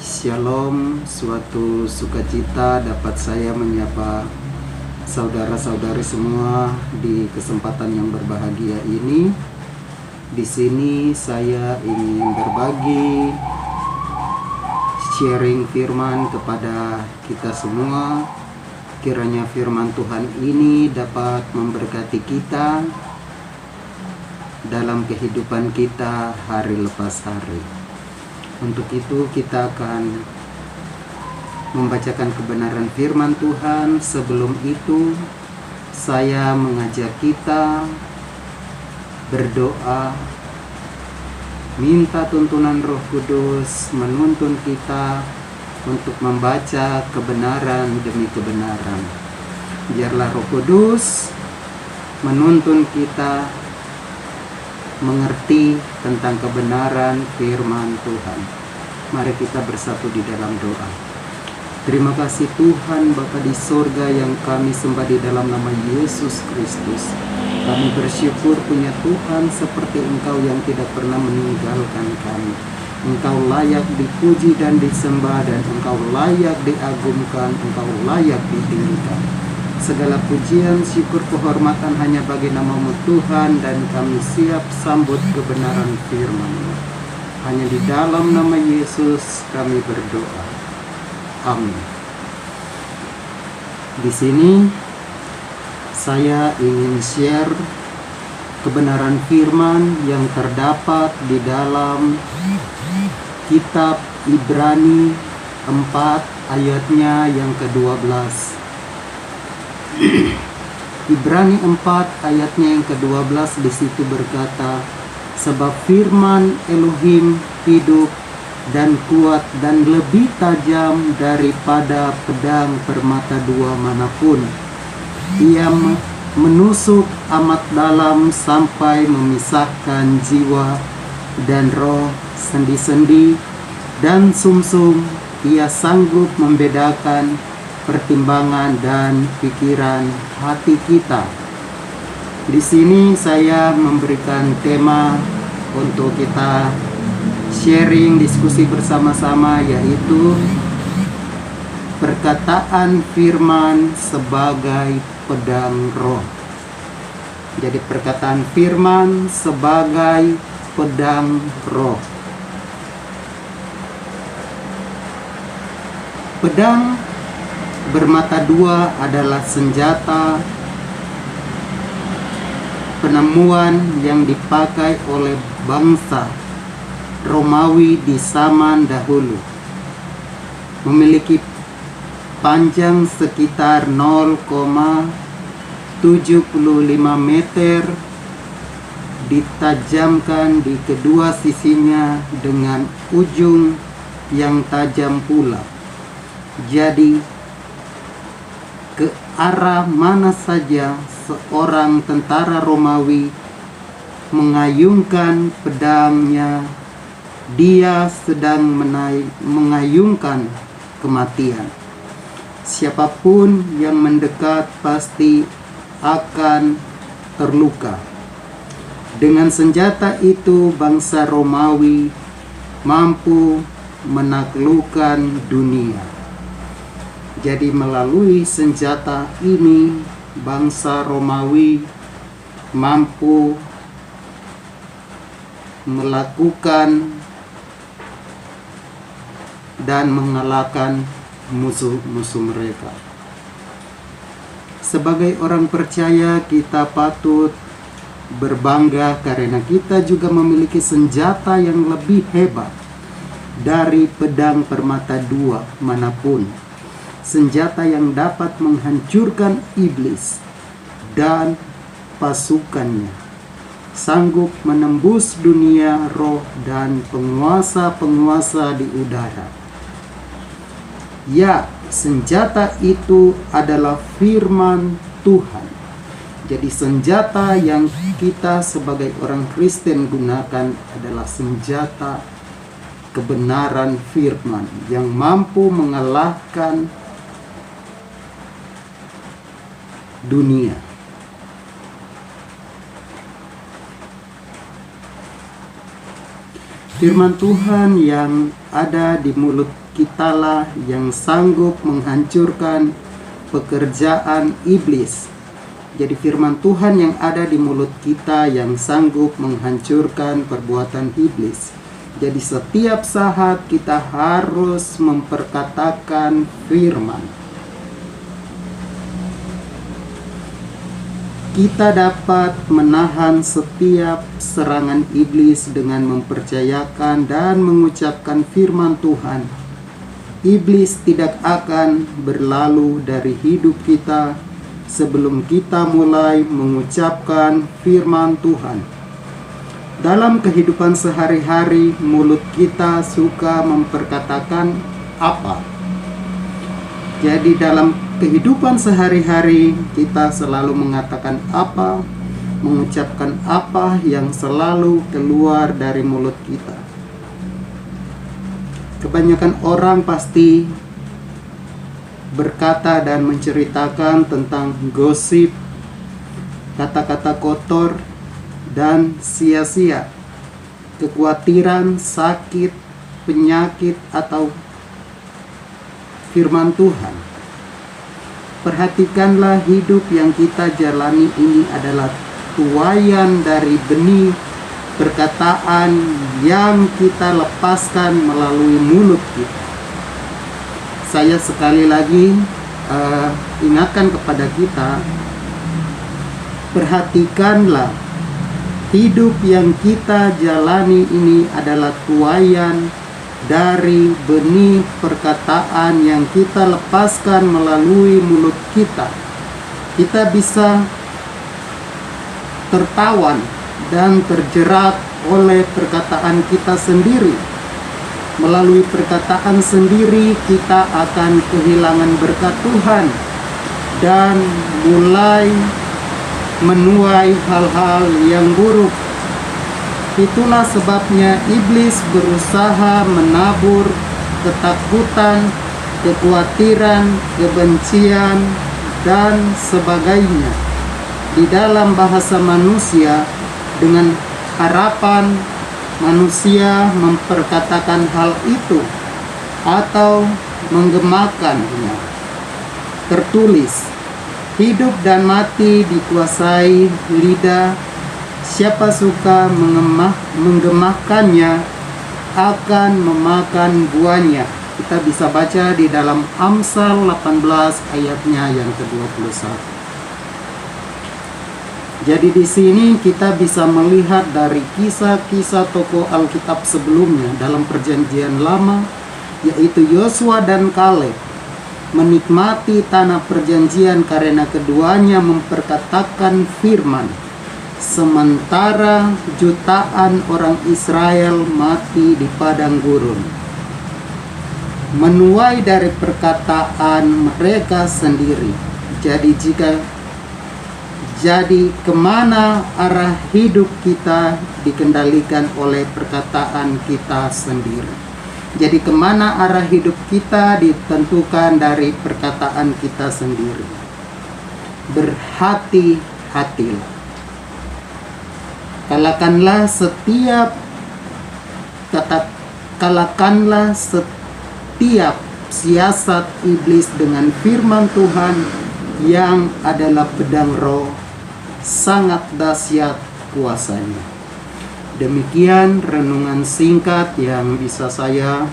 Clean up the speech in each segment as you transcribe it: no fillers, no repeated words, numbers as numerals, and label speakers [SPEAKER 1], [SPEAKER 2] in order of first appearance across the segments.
[SPEAKER 1] Shalom, suatu sukacita dapat saya menyapa saudara-saudari semua di kesempatan yang berbahagia ini. Di sini saya ingin berbagi sharing firman kepada kita semua. Kiranya firman Tuhan ini dapat memberkati kita dalam kehidupan kita hari lepas hari. Untuk itu kita akan membacakan kebenaran firman Tuhan. Sebelum itu saya mengajak kita berdoa, minta tuntunan Roh Kudus menuntun kita untuk membaca kebenaran demi kebenaran. Biarlah Roh Kudus menuntun kita mengerti tentang kebenaran firman Tuhan. Mari kita bersatu di dalam doa. Terima kasih Tuhan Bapa di sorga yang kami sembah di dalam nama Yesus Kristus. Kami bersyukur punya Tuhan seperti Engkau yang tidak pernah meninggalkan kami. Engkau layak dipuji dan disembah, dan Engkau layak diagungkan, Engkau layak ditinggikan. Segala pujian, syukur, kehormatan hanya bagi nama-Mu Tuhan, dan kami siap sambut kebenaran firman-Mu. Hanya di dalam nama Yesus kami berdoa. Amin. Di sini saya ingin share kebenaran firman yang terdapat di dalam kitab Ibrani 4 ayatnya yang ke-12. Ibrani 4 ayatnya yang ke-12 di situ berkata, sebab firman Elohim hidup dan kuat dan lebih tajam daripada pedang bermata dua manapun. Ia menusuk amat dalam sampai memisahkan jiwa dan roh, sendi-sendi dan sumsum. Ia sanggup membedakan pertimbangan dan pikiran hati kita. Di sini saya memberikan tema untuk kita sharing, diskusi bersama-sama, yaitu perkataan firman sebagai pedang roh. Jadi perkataan firman sebagai pedang roh. Pedang bermata dua adalah senjata penemuan yang dipakai oleh bangsa Romawi di zaman dahulu. Memiliki panjang sekitar 0,75 meter, ditajamkan di kedua sisinya dengan ujung yang tajam pula. Jadi ke arah mana saja seorang tentara Romawi mengayunkan pedangnya, dia sedang mengayunkan kematian. Siapapun yang mendekat pasti akan terluka. Dengan senjata itu bangsa Romawi mampu menaklukkan dunia. Jadi melalui senjata ini bangsa Romawi mampu melakukan dan mengalahkan musuh-musuh mereka. Sebagai orang percaya kita patut berbangga karena kita juga memiliki senjata yang lebih hebat dari pedang bermata dua manapun. Senjata yang dapat menghancurkan iblis dan pasukannya, sanggup menembus dunia roh dan penguasa-penguasa di udara. Ya, senjata itu adalah firman Tuhan. Jadi senjata yang kita sebagai orang Kristen gunakan adalah senjata kebenaran firman yang mampu mengalahkan dunia. Firman Tuhan yang ada di mulut kitalah yang sanggup menghancurkan pekerjaan iblis. Jadi firman Tuhan yang ada di mulut kita yang sanggup menghancurkan perbuatan iblis. Jadi setiap saat kita harus memperkatakan firman. Kita dapat menahan setiap serangan iblis dengan mempercayakan dan mengucapkan firman Tuhan. Iblis tidak akan berlalu dari hidup kita sebelum kita mulai mengucapkan firman Tuhan. Dalam kehidupan sehari-hari, mulut kita suka memperkatakan apa? Jadi dalam kehidupan sehari-hari kita selalu mengatakan apa, mengucapkan apa yang selalu keluar dari mulut kita. Kebanyakan orang pasti berkata dan menceritakan tentang gosip, kata-kata kotor, dan sia-sia, kekhawatiran, sakit, penyakit, atau firman Tuhan. Perhatikanlah, hidup yang kita jalani ini adalah tuaian dari benih perkataan yang kita lepaskan melalui mulut kita. Saya sekali lagi ingatkan kepada kita, perhatikanlah, hidup yang kita jalani ini adalah tuaian dari benih perkataan yang kita lepaskan melalui mulut kita. Kita bisa tertawan dan terjerat oleh perkataan kita sendiri. Melalui perkataan sendiri kita akan kehilangan berkat Tuhan dan mulai menuai hal-hal yang buruk. Itulah sebabnya iblis berusaha menabur ketakutan, kekhawatiran, kebencian, dan sebagainya di dalam bahasa manusia dengan harapan manusia memperkatakan hal itu atau menggemakannya. Tertulis, hidup dan mati dikuasai lidah. Siapa suka menggemakannya akan memakan buahnya. Kita bisa baca di dalam Amsal 18 ayatnya yang ke-21. Jadi di sini kita bisa melihat dari kisah-kisah tokoh Alkitab sebelumnya dalam Perjanjian Lama, yaitu Yosua dan Kaleb, menikmati tanah perjanjian karena keduanya memperkatakan firman. Sementara jutaan orang Israel mati di padang gurun, menuai dari perkataan mereka sendiri. Jadi kemana arah hidup kita dikendalikan oleh perkataan kita sendiri. Jadi kemana arah hidup kita ditentukan dari perkataan kita sendiri. Berhati-hatilah. Kalahkanlah setiap siasat iblis dengan firman Tuhan yang adalah pedang roh, sangat dahsyat kuasanya. Demikian renungan singkat yang bisa saya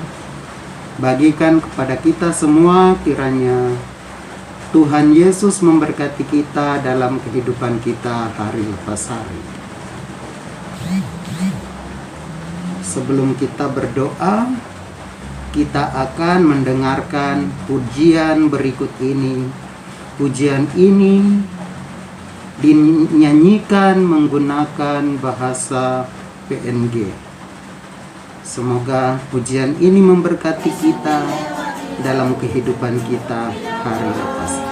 [SPEAKER 1] bagikan kepada kita semua. Kiranya Tuhan Yesus memberkati kita dalam kehidupan kita hari lepas hari. Sebelum kita berdoa, kita akan mendengarkan pujian berikut ini. Pujian ini dinyanyikan menggunakan bahasa PNG. Semoga pujian ini memberkati kita dalam kehidupan kita hari lepas hari.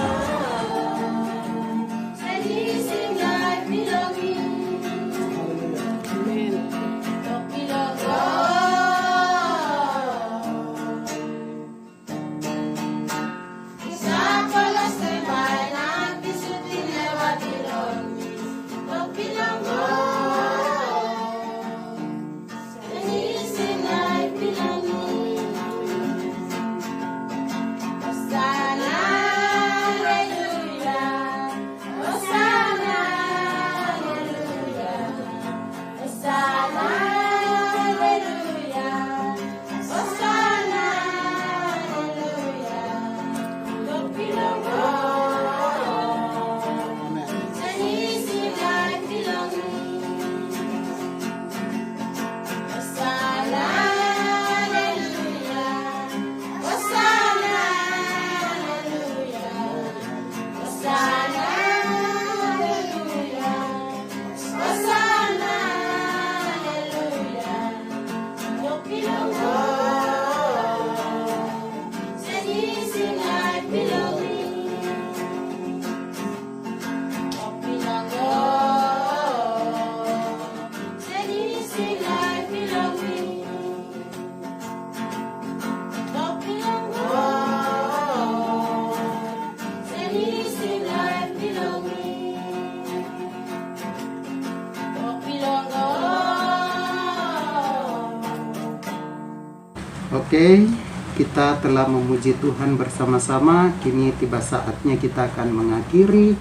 [SPEAKER 1] Oke, kita telah memuji Tuhan bersama-sama. Kini tiba saatnya kita akan mengakhiri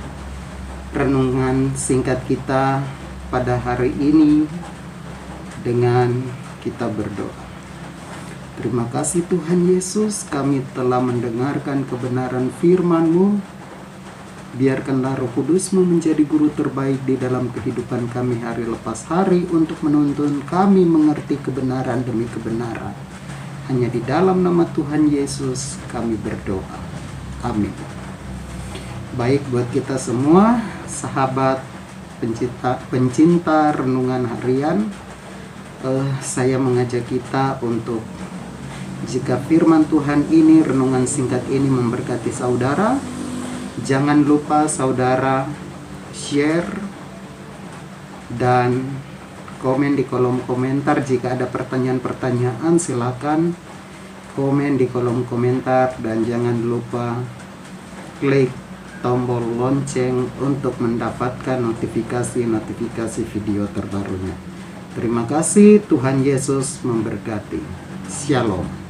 [SPEAKER 1] renungan singkat kita pada hari ini dengan kita berdoa. Terima kasih Tuhan Yesus, kami telah mendengarkan kebenaran firman-Mu. Biarkanlah Roh Kudus-Mu menjadi guru terbaik di dalam kehidupan kami hari lepas hari untuk menuntun kami mengerti kebenaran demi kebenaran. Hanya di dalam nama Tuhan Yesus kami berdoa. Amin. Baik, buat kita semua, sahabat pencinta renungan harian, saya mengajak kita untuk, jika firman Tuhan ini, renungan singkat ini memberkati saudara, jangan lupa saudara share dan komen di kolom komentar. Jika ada pertanyaan-pertanyaan, silakan komen di kolom komentar, dan jangan lupa klik tombol lonceng untuk mendapatkan notifikasi video terbarunya. Terima kasih, Tuhan Yesus memberkati. Shalom.